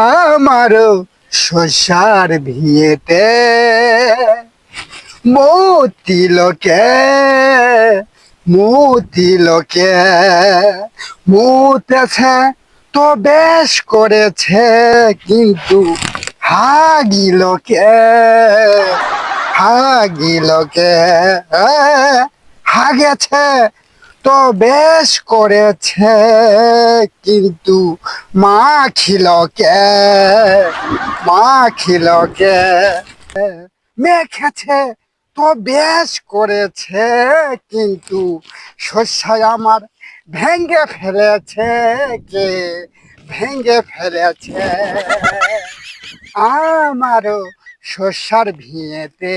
আমার শশার ভিয়েতে মতিলকে মতিলকে মুতেছে তো বেশ করেছে, কিন্তু হাগিলকে হাগিলকে হাগেছে তো বেশ করেছে, কিন্তু মাখিলকে মাখিলকে মেখেছে তো বেশ করেছে, কিন্তু শস্যায় আমার ভেঙে ফেলেছে, কে ভেঙে ফেলেছে আমারও শস্যার ভিয়েতে